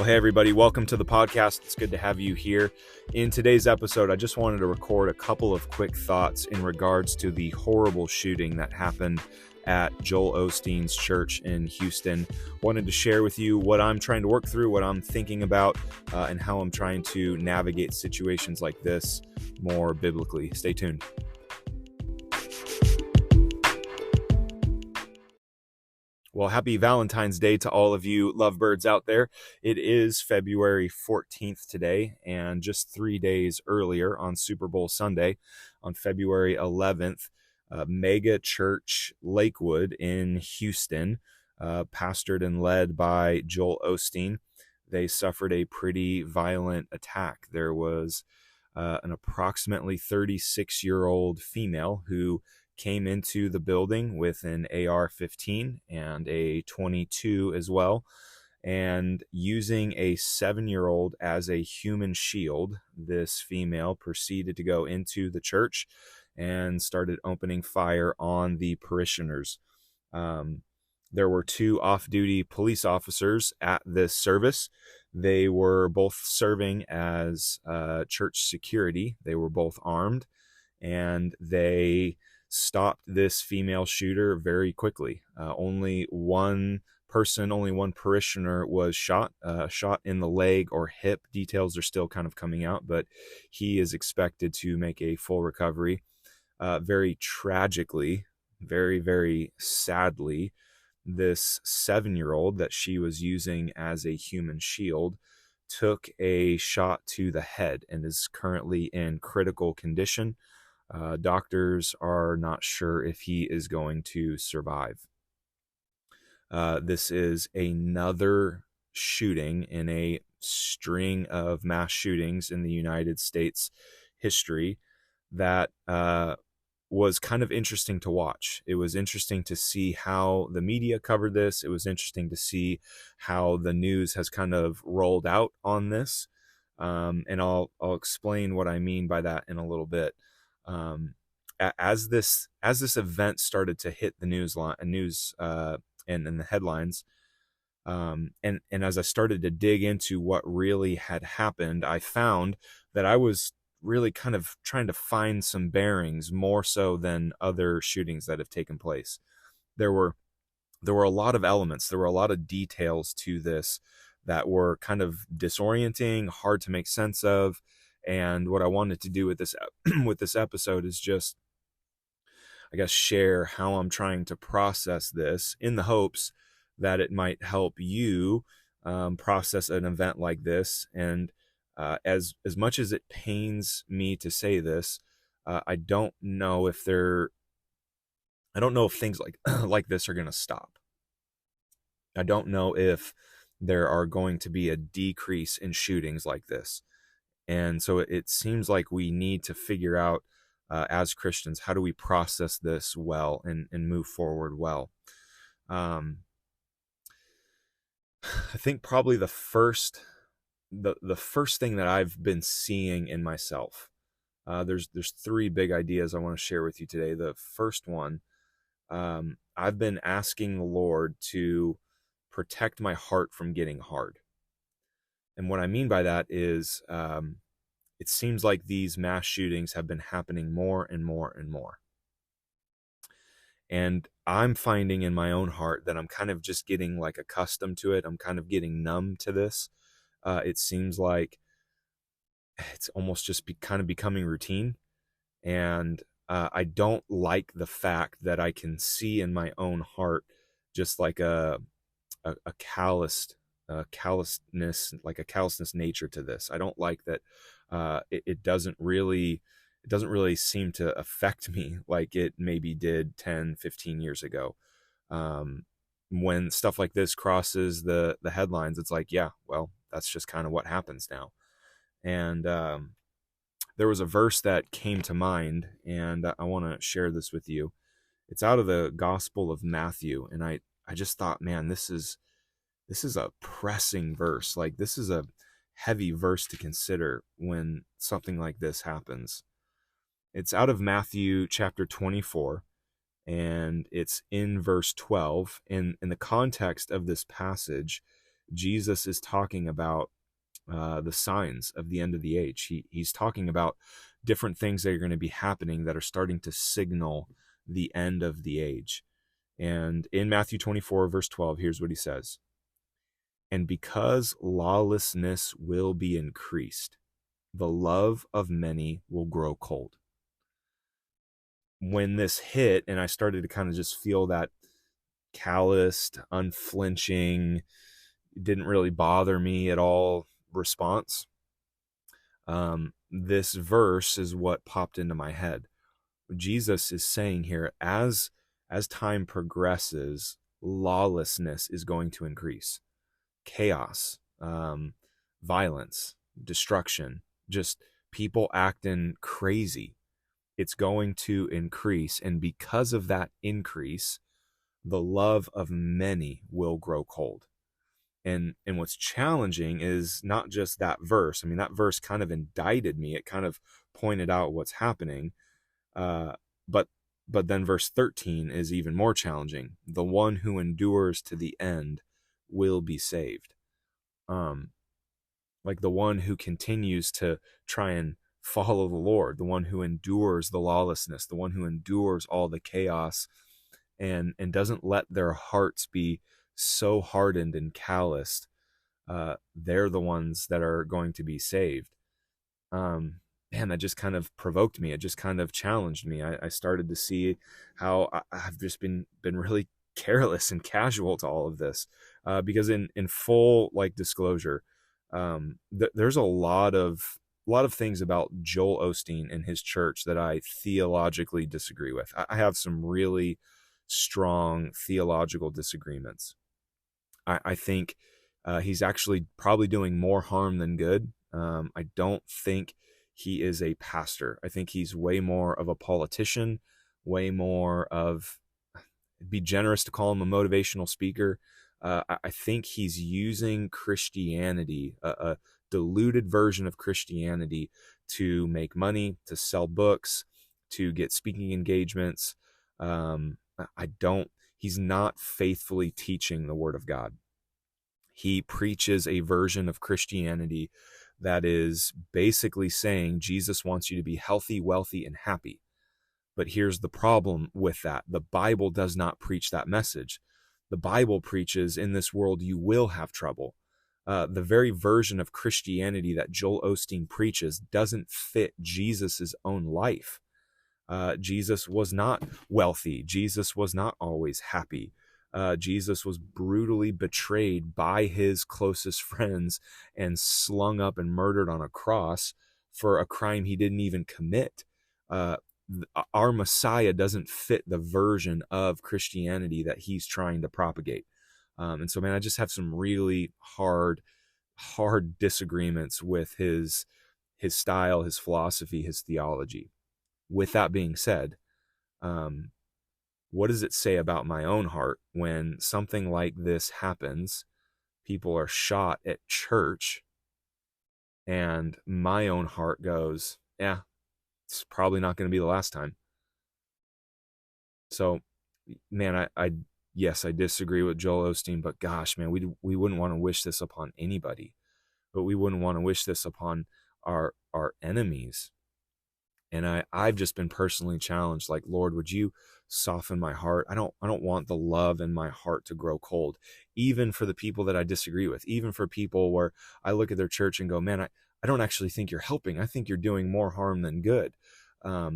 Well, hey, everybody, welcome to the podcast. It's good to have you here. In today's episode, I just wanted to record a couple of quick thoughts in regards to the horrible shooting that happened at Joel Osteen's church in Houston. Wanted to share with you what I'm trying to work through, what I'm thinking about, and how I'm trying to navigate situations like this more biblically. Stay tuned. Well, happy Valentine's Day to all of you lovebirds out there. It is February 14th today, and just 3 days earlier on Super Bowl Sunday, on February 11th, Mega Church Lakewood in Houston, pastored and led by Joel Osteen, they suffered a pretty violent attack. There was an approximately 36-year-old female who came into the building with an AR-15 and a .22 as well, and using a 7-year-old as a human shield, this female proceeded to go into the church and started opening fire on the parishioners. There were 2 off-duty police officers at this service. They were both serving as church security. They were both armed, and they stopped this female shooter very quickly. Only one parishioner was shot in the leg or hip. Details are still kind of coming out, but he is expected to make a full recovery. Very tragically, very, very sadly, this 7-year-old that she was using as a human shield took a shot to the head and is currently in critical condition. Doctors are not sure if he is going to survive. This is another shooting in a string of mass shootings in the United States history that was kind of interesting to watch. It was interesting to see how the media covered this. It was interesting to see how the news has kind of rolled out on this. And I'll explain what I mean by that in a little bit. As this event started to hit the news and the headlines, and as I started to dig into what really had happened, I found that I was really kind of trying to find some bearings more so than other shootings that have taken place. There were a lot of elements, there were a lot of details to this that were kind of disorienting, hard to make sense of. And what I wanted to do with this with this episode is just, I guess, share how I'm trying to process this in the hopes that it might help you process an event like this. And as much as it pains me to say this, I don't know if things like this are going to stop. I don't know if there are going to be a decrease in shootings like this. And so it seems like we need to figure out, as Christians, how do we process this well and move forward well. I think probably the first thing that I've been seeing in myself, there's 3 big ideas I want to share with you today. The first one, I've been asking the Lord to protect my heart from getting hard. And what I mean by that is, it seems like these mass shootings have been happening more and more and more. And I'm finding in my own heart that I'm kind of just getting like accustomed to it. I'm kind of getting numb to this. It seems like it's almost just kind of becoming routine. And I don't like the fact that I can see in my own heart just like a callousness, like a callousness nature to this. I don't like that. It doesn't really seem to affect me like it maybe did 10, 15 years ago. When stuff like this crosses the headlines, it's like, yeah, well, that's just kind of what happens now. And there was a verse that came to mind, and I want to share this with you. It's out of the Gospel of Matthew, and I just thought, man, this is a pressing verse. Like, this is a heavy verse to consider when something like this happens. It's out of Matthew chapter 24, and it's in verse 12. In the context of this passage, Jesus is talking about the signs of the end of the age. He's talking about different things that are going to be happening that are starting to signal the end of the age. And in Matthew 24, verse 12, here's what he says. And because lawlessness will be increased, the love of many will grow cold. When this hit and I started to kind of just feel that calloused, unflinching, didn't really bother me at all response, this verse is what popped into my head. Jesus is saying here, as time progresses, lawlessness is going to increase. Chaos, violence, destruction, just people acting crazy. It's going to increase. And because of that increase, the love of many will grow cold. And what's challenging is not just that verse. I mean, that verse kind of indicted me. It kind of pointed out what's happening. But then verse 13 is even more challenging. The one who endures to the end will be saved. Like the one who continues to try and follow the Lord, the one who endures the lawlessness, the one who endures all the chaos and doesn't let their hearts be so hardened and calloused, they're the ones that are going to be saved. Man, that just kind of provoked me. It just kind of challenged me. I started to see how I've just been really careless and casual to all of this, because in full like disclosure, there's a lot of things about Joel Osteen and his church that I theologically disagree with. I have some really strong theological disagreements. I think he's actually probably doing more harm than good. I don't think he is a pastor. I think he's way more of a politician, way more of, be generous to call him a motivational speaker. I think he's using Christianity, a diluted version of Christianity, to make money, to sell books, to get speaking engagements. He's not faithfully teaching the Word of God. He preaches a version of Christianity that is basically saying Jesus wants you to be healthy, wealthy, and happy. But here's the problem with that. The Bible does not preach that message. The Bible preaches, in this world you will have trouble. The very version of Christianity that Joel Osteen preaches doesn't fit Jesus's own life. Jesus was not wealthy. Jesus was not always happy. Jesus was brutally betrayed by his closest friends and slung up and murdered on a cross for a crime he didn't even commit. Our Messiah doesn't fit the version of Christianity that he's trying to propagate. And so, man, I just have some really hard disagreements with his style, his philosophy, his theology. With that being said, what does it say about my own heart when something like this happens? People are shot at church, and my own heart goes, yeah, it's probably not going to be the last time. So, man, yes, I disagree with Joel Osteen, but gosh, man, we wouldn't want to wish this upon anybody, but we wouldn't want to wish this upon our enemies. And I've just been personally challenged, like, Lord, would you soften my heart? I don't want the love in my heart to grow cold, even for the people that I disagree with, even for people where I look at their church and go, man, I don't actually think you're helping. I think you're doing more harm than good. I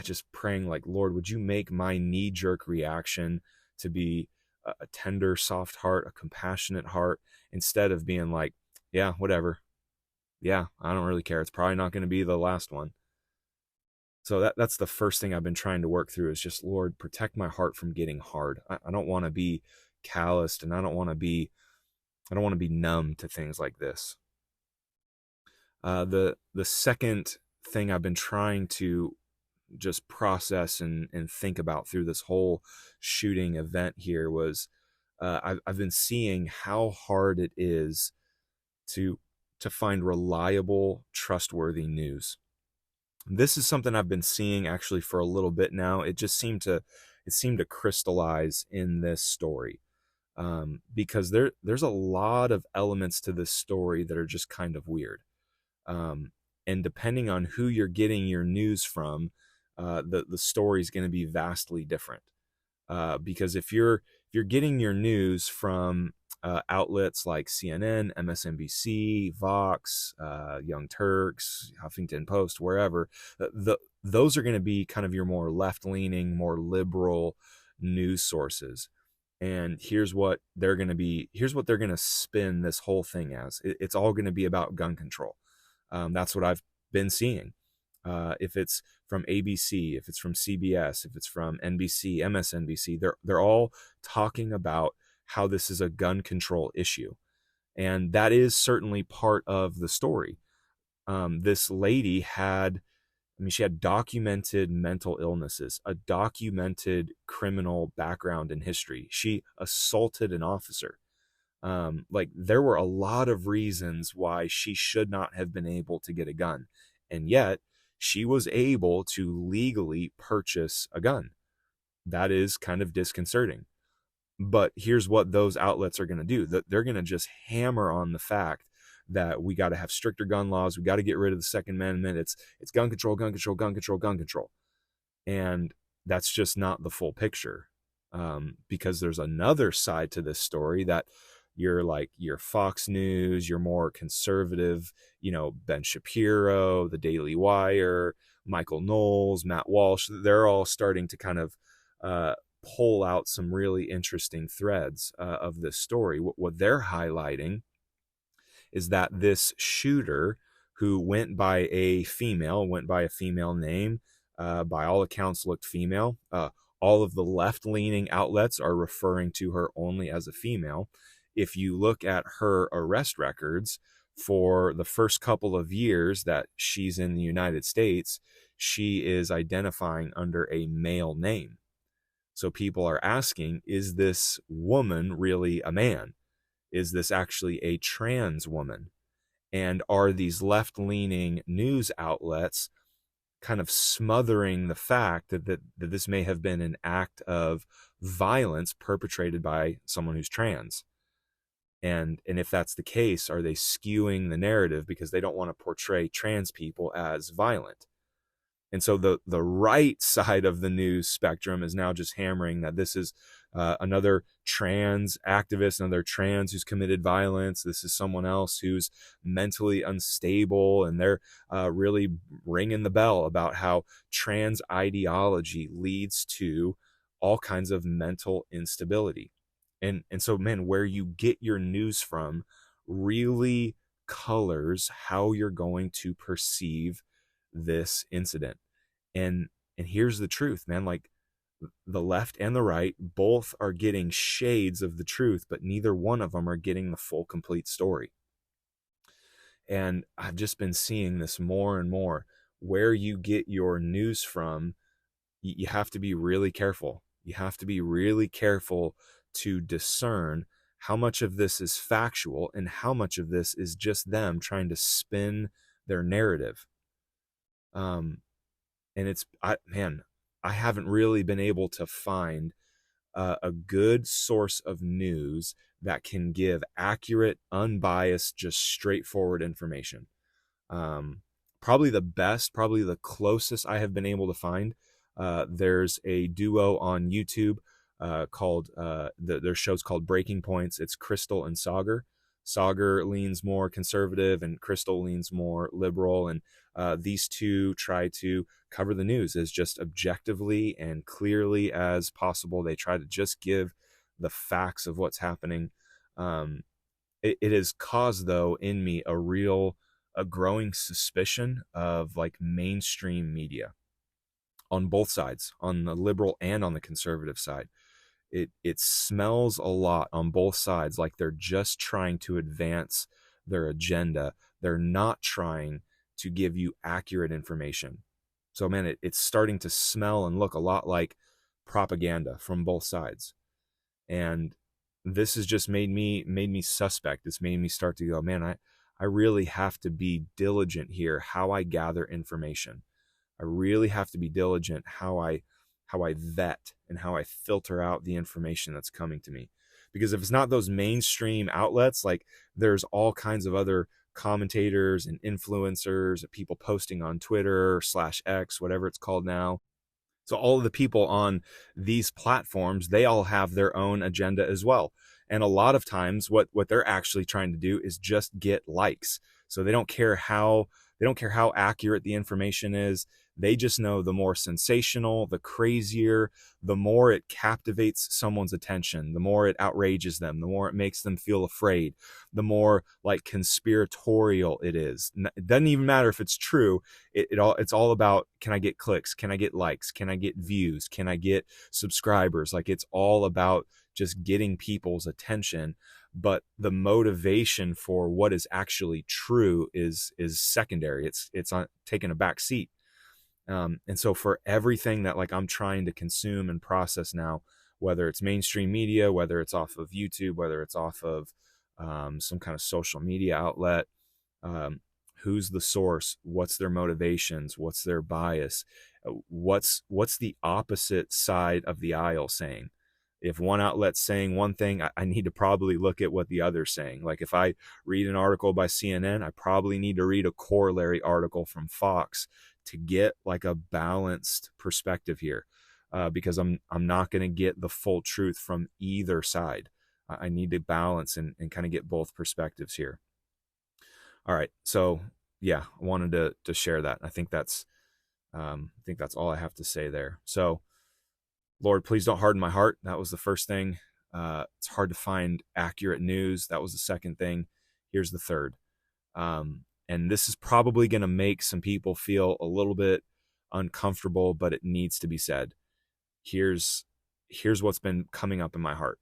just praying, like, Lord, would you make my knee-jerk reaction to be a tender, soft heart, a compassionate heart, instead of being like, yeah, whatever. Yeah, I don't really care. It's probably not going to be the last one. So that's the first thing I've been trying to work through, is just, Lord, protect my heart from getting hard. I don't want to be calloused, and I don't want to be numb to things like this. The second thing I've been trying to just process and think about through this whole shooting event here was, I've been seeing how hard it is to find reliable, trustworthy news. This is something I've been seeing actually for a little bit now. It seemed to crystallize in this story. because there's a lot of elements to this story that are just kind of weird. Um, and depending on who you're getting your news from, the story is going to be vastly different. Because if you're getting your news from outlets like CNN, MSNBC, Vox, Young Turks, Huffington Post, wherever, those are going to be kind of your more left-leaning, more liberal news sources. And here's what they're going to spin this whole thing as. It's all going to be about gun control. That's what I've been seeing. If it's from ABC, if it's from CBS, if it's from NBC, MSNBC, they're all talking about how this is a gun control issue. And that is certainly part of the story. This lady had, she had documented mental illnesses, a documented criminal background and history. She assaulted an officer. Like, there were a lot of reasons why she should not have been able to get a gun. And yet she was able to legally purchase a gun. That is kind of disconcerting. But here's what those outlets are going to do. They're going to just hammer on the fact that we got to have stricter gun laws. We got to get rid of the Second Amendment. It's gun control, gun control, gun control, gun control. And that's just not the full picture. Because there's another side to this story that you're like your Fox News, your more conservative, Ben Shapiro, the Daily Wire, Michael Knowles, Matt Walsh, they're all starting to kind of pull out some really interesting threads of this story. What they're highlighting is that this shooter, who went by a female name, by all accounts looked female. All of the left-leaning outlets are referring to her only as a female. If you look at her arrest records for the first couple of years that she's in the United States, she is identifying under a male name. So people are asking, is this woman really a man? Is this actually a trans woman? And are these left-leaning news outlets kind of smothering the fact that this may have been an act of violence perpetrated by someone who's trans? And if that's the case, are they skewing the narrative because they don't want to portray trans people as violent? And so the right side of the news spectrum is now just hammering that this is another trans activist, another trans who's committed violence. This is someone else who's mentally unstable, and they're really ringing the bell about how trans ideology leads to all kinds of mental instability. And so, man, where you get your news from really colors how you're going to perceive this incident. And here's the truth, man. Like, the left and the right both are getting shades of the truth, but neither one of them are getting the full, complete story. And I've just been seeing this more and more. Where you get your news from, you have to be really careful. You have to be really careful to discern how much of this is factual and how much of this is just them trying to spin their narrative. And I haven't really been able to find a good source of news that can give accurate, unbiased, just straightforward information. Probably the closest I have been able to find. There's a duo on YouTube called their show's called Breaking Points. It's Crystal and Sagar. Sagar leans more conservative and Crystal leans more liberal, and these two try to cover the news as just objectively and clearly as possible. They try to just give the facts of what's happening. It has caused, though, in me a growing suspicion of like mainstream media on both sides, on the liberal and on the conservative side. It smells a lot on both sides like they're just trying to advance their agenda. They're not trying to give you accurate information. So, man, it's starting to smell and look a lot like propaganda from both sides. And this has just made me suspect. It's made me start to go, man, I really have to be diligent here how I gather information. I really have to be diligent how I how I vet and how I filter out the information that's coming to me. Because if it's not those mainstream outlets, like there's all kinds of other commentators and influencers, people posting on Twitter/X, whatever it's called now. So all of the people on these platforms, they all have their own agenda as well. And a lot of times what they're actually trying to do is just get likes. So they don't care how accurate the information is. They just know the more sensational, the crazier, the more it captivates someone's attention, the more it outrages them, the more it makes them feel afraid, the more like conspiratorial it is. It doesn't even matter if it's true. It's all about, can I get clicks? Can I get likes? Can I get views? Can I get subscribers? Like, it's all about just getting people's attention. But the motivation for what is actually true is secondary. It's on taking a back seat. And so for everything that like I'm trying to consume and process now, whether it's mainstream media, whether it's off of YouTube, whether it's off of some kind of social media outlet, who's the source? What's their motivations? What's their bias? What's the opposite side of the aisle saying? If one outlet's saying one thing, I need to probably look at what the other's saying. Like if I read an article by CNN, I probably need to read a corollary article from Fox to get like a balanced perspective here, because I'm not going to get the full truth from either side. I need to balance and kind of get both perspectives here. All right, so yeah, I wanted to share that. I think that's all I have to say there. So, Lord, please don't harden my heart. That was the first thing. It's hard to find accurate news. That was the second thing. Here's the third. And this is probably going to make some people feel a little bit uncomfortable, but it needs to be said. Here's what's been coming up in my heart.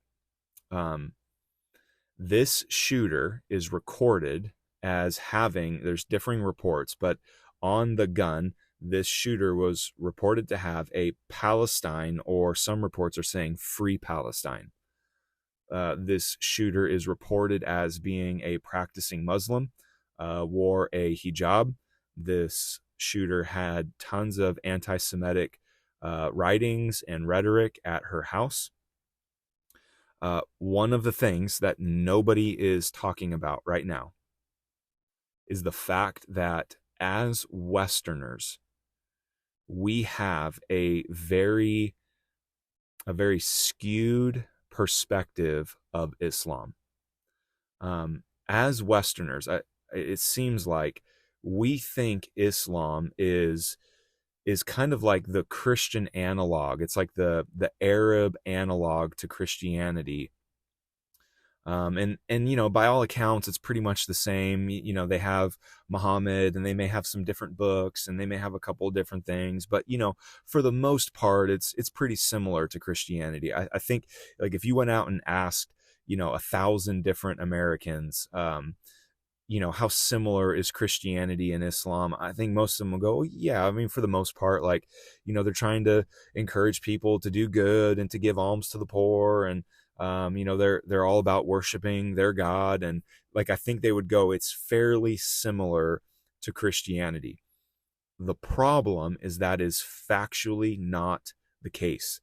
This shooter is recorded as having, there's differing reports, but on the gun, this shooter was reported to have a Palestine, or some reports are saying Free Palestine. This shooter is reported as being a practicing Muslim, wore a hijab. This shooter had tons of anti-Semitic writings and rhetoric at her house. One of the things that nobody is talking about right now is the fact that as Westerners, we have a very skewed perspective of Islam. As Westerners, it seems like we think Islam is kind of like the Christian analog. It's like the Arab analog to Christianity. And by all accounts, it's pretty much the same. They have Muhammad, and they may have some different books, and they may have a couple of different things, but for the most part, it's pretty similar to Christianity. I think, like, if you went out and asked 1,000 different Americans, how similar is Christianity and Islam, I think most of them will go, yeah, I mean, for the most part, like, they're trying to encourage people to do good and to give alms to the poor, and they're all about worshiping their God. And like, I think they would go, it's fairly similar to Christianity. The problem is that is factually not the case.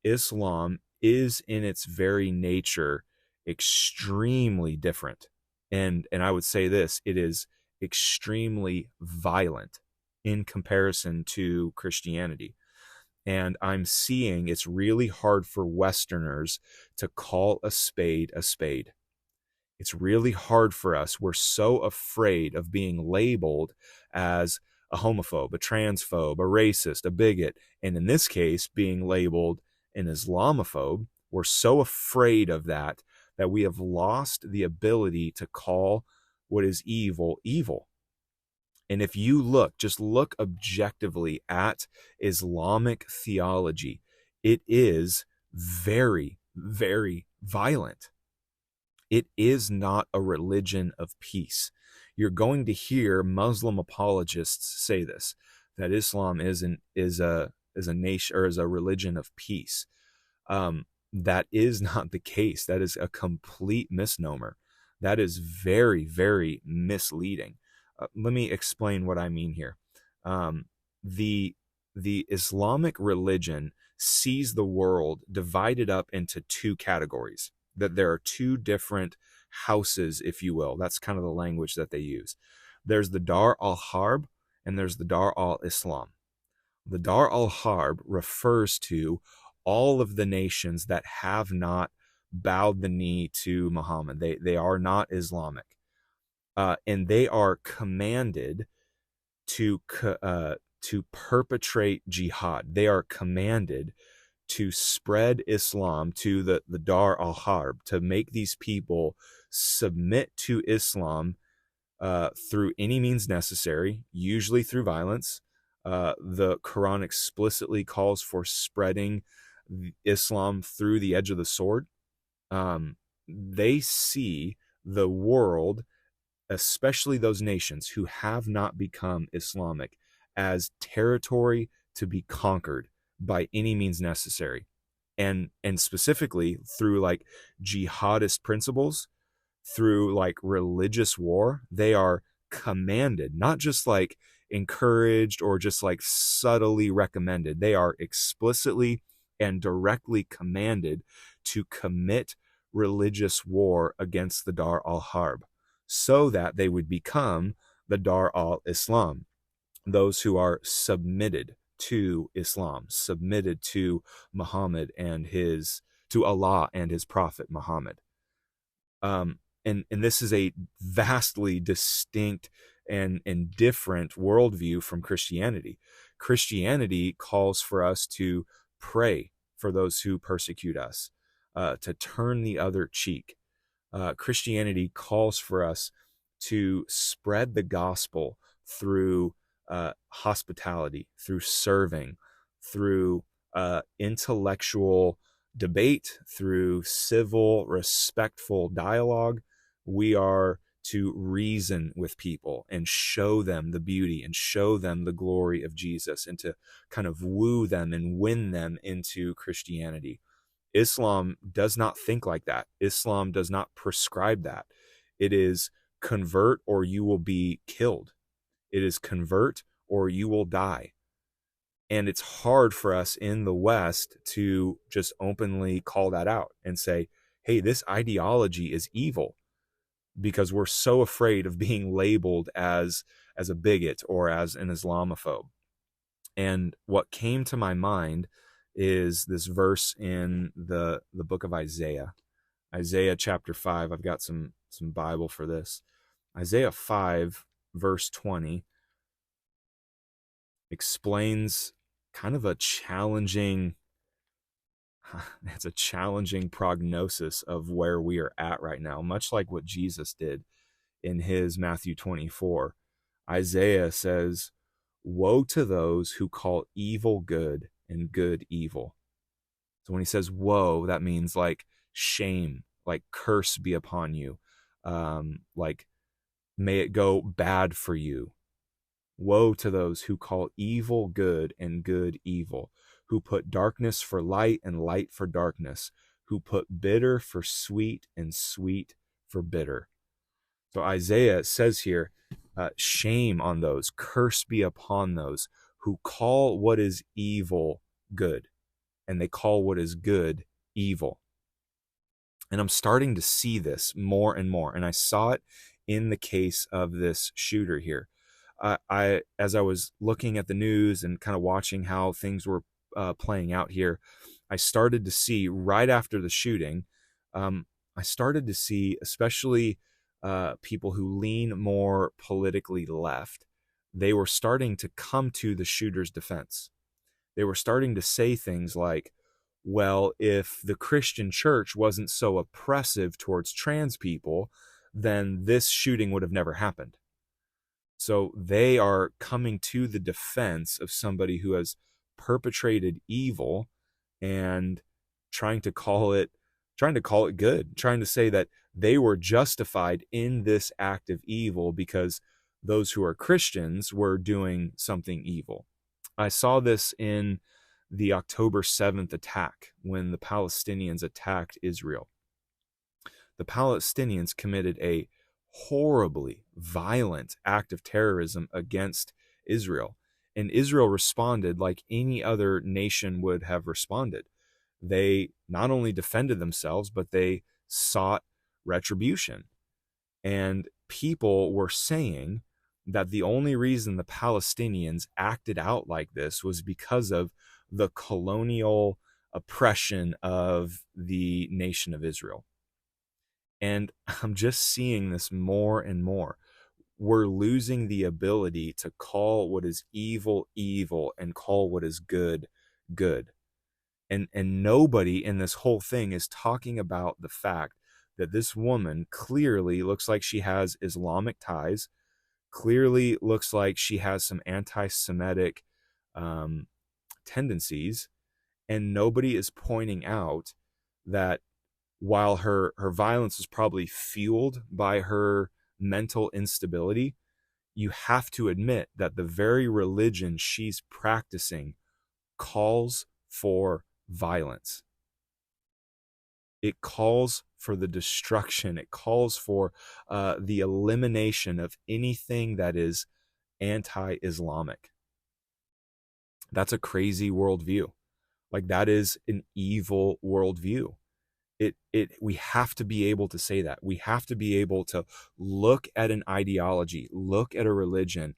Islam is in its very nature extremely different. And I would say this, it is extremely violent in comparison to Christianity. And I'm seeing it's really hard for Westerners to call a spade a spade. It's really hard for us. We're so afraid of being labeled as a homophobe, a transphobe, a racist, a bigot, and in this case, being labeled an Islamophobe. We're so afraid of that we have lost the ability to call what is evil, evil. And if you just look objectively at Islamic theology, it is very, very violent. It is not a religion of peace. You're going to hear Muslim apologists say this, that Islam is a nation, or is a religion of peace. That is not the case. That is a complete misnomer. That is very, very misleading. Let me explain what I mean here. The the Islamic religion sees the world divided up into two categories, that there are two different houses, if you will. That's kind of the language that they use. There's the Dar al-Harb and there's the Dar al-Islam. The Dar al-Harb refers to all of the nations that have not bowed the knee to Muhammad. They are not Islamic. And they are commanded to perpetrate jihad. They are commanded to spread Islam to the Dar al-Harb, to make these people submit to Islam through any means necessary, usually through violence. The Quran explicitly calls for spreading Islam through the edge of the sword. They see the world, especially those nations who have not become Islamic, as territory to be conquered by any means necessary. And specifically through like jihadist principles, through like religious war, they are commanded, not just like encouraged or just like subtly recommended. They are explicitly and directly commanded to commit religious war against the Dar al-Harb, so that they would become the Dar al-Islam, those who are submitted to Islam, submitted to Muhammad and to Allah and his prophet Muhammad. And this is a vastly distinct and different worldview from Christianity. Christianity calls for us to pray for those who persecute us, to turn the other cheek. Christianity calls for us to spread the gospel through hospitality, through serving, through intellectual debate, through civil, respectful dialogue. We are to reason with people and show them the beauty and show them the glory of Jesus, and to kind of woo them and win them into Christianity. Islam does not think like that. Islam does not prescribe that. It is convert or you will be killed. It is convert or you will die. And it's hard for us in the West to just openly call that out and say, hey, this ideology is evil, because we're so afraid of being labeled as a bigot or as an Islamophobe. And what came to my mind is this verse in the book of Isaiah chapter 5. I've got some Bible for this. Isaiah 5 verse 20 explains kind of a challenging prognosis of where we are at right now, much like what Jesus did in his Matthew 24. Isaiah says, "Woe to those who call evil good and good evil." So when he says woe, that means like shame, like curse be upon you, like may it go bad for you. Woe to those who call evil good and good evil, who put darkness for light and light for darkness, who put bitter for sweet and sweet for bitter. So Isaiah says here, shame on those, curse be upon those who call what is evil good, and they call what is good evil. And I'm starting to see this more and more, and I saw it in the case of this shooter here. As I was looking at the news and kind of watching how things were playing out here, I started to see right after the shooting, I started to see especially people who lean more politically left, they were starting to come to the shooter's defense. They were starting to say things like, well, if the Christian church wasn't so oppressive towards trans people, then this shooting would have never happened. So they are coming to the defense of somebody who has perpetrated evil and trying to call it good, trying to say that they were justified in this act of evil because those who are Christians were doing something evil. I saw this in the October 7th attack when the Palestinians attacked Israel. The Palestinians committed a horribly violent act of terrorism against Israel. And Israel responded like any other nation would have responded. They not only defended themselves, but they sought retribution. And people were saying that the only reason the Palestinians acted out like this was because of the colonial oppression of the nation of Israel. And I'm just seeing this more and more. We're losing the ability to call what is evil, evil, and call what is good, good. And nobody in this whole thing is talking about the fact that this woman clearly looks like she has Islamic ties, clearly looks like she has some anti-Semitic tendencies, and nobody is pointing out that while her violence is probably fueled by her mental instability, you have to admit that the very religion she's practicing calls for violence. It calls for the destruction. It calls for the elimination of anything that is anti-Islamic. That's a crazy worldview. Like, that is an evil worldview. We have to be able to say that. We have to be able to look at an ideology, look at a religion,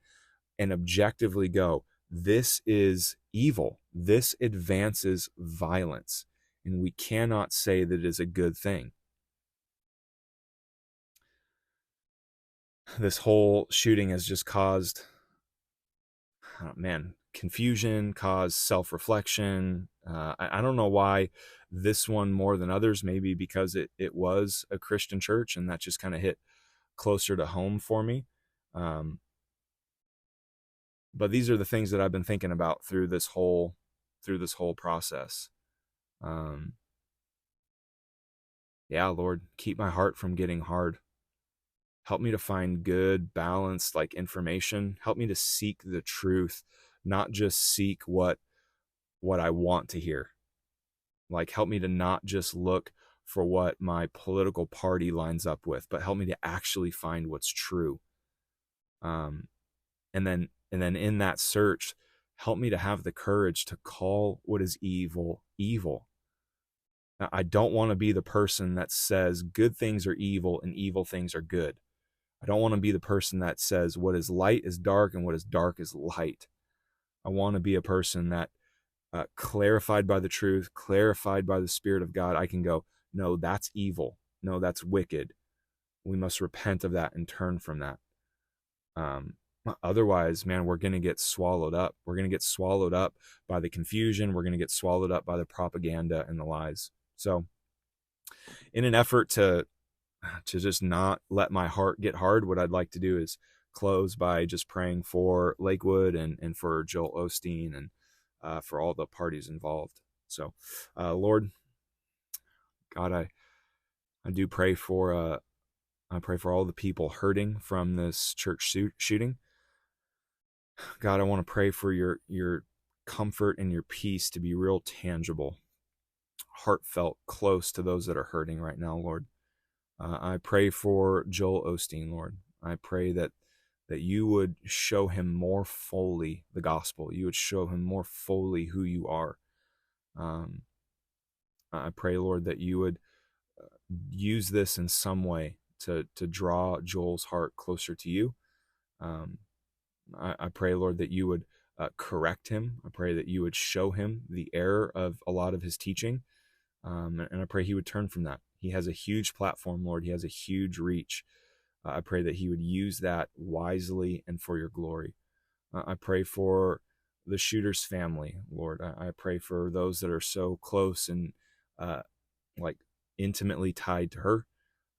and objectively go, this is evil. This advances violence. And we cannot say that it is a good thing. This whole shooting has just caused, confusion, caused self-reflection. I don't know why this one more than others, maybe because it was a Christian church, and that just kind of hit closer to home for me. But these are the things that I've been thinking about through this whole process. Yeah, Lord, keep my heart from getting hard. Help me to find good, balanced, information. Help me to seek the truth, not just seek what I want to hear. Help me to not just look for what my political party lines up with, but help me to actually find what's true. And then in that search, help me to have the courage to call what is evil, evil. I don't want to be the person that says good things are evil and evil things are good. I don't want to be the person that says what is light is dark and what is dark is light. I want to be a person that, clarified by the truth, clarified by the Spirit of God, I can go, no, that's evil. No, that's wicked. We must repent of that and turn from that. Otherwise, man, we're going to get swallowed up. We're going to get swallowed up by the confusion. We're going to get swallowed up by the propaganda and the lies. So in an effort to just not let my heart get hard, what I'd like to do is close by just praying for Lakewood and for Joel Osteen and for all the parties involved. So, Lord, God, I do pray for all the people hurting from this church shooting. God, I want to pray for your comfort and your peace to be real tangible, heartfelt, close to those that are hurting right now, Lord. I pray for Joel Osteen, Lord. I pray that you would show him more fully the gospel. You would show him more fully who you are. I pray, Lord, that you would use this in some way to draw Joel's heart closer to you. I pray, Lord, that you would correct him. I pray that you would show him the error of a lot of his teaching. And I pray he would turn from that. He has a huge platform, Lord. He has a huge reach. I pray that he would use that wisely and for your glory. I pray for the shooter's family, Lord. I pray for those that are so close and intimately tied to her.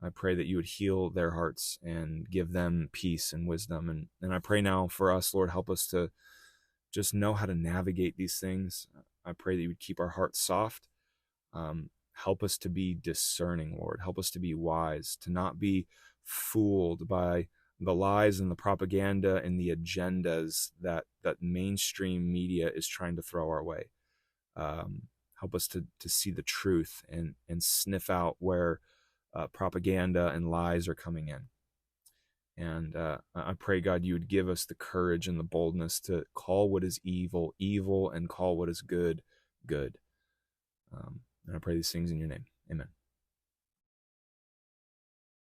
I pray that you would heal their hearts and give them peace and wisdom. And I pray now for us, Lord, help us to just know how to navigate these things. I pray that you would keep our hearts soft. Help us to be discerning, Lord. Help us to be wise, to not be fooled by the lies and the propaganda and the agendas that mainstream media is trying to throw our way. Help us to see the truth and sniff out where propaganda and lies are coming in. And I pray, God, you would give us the courage and the boldness to call what is evil, evil, and call what is good, good. And I pray these things in your name. Amen.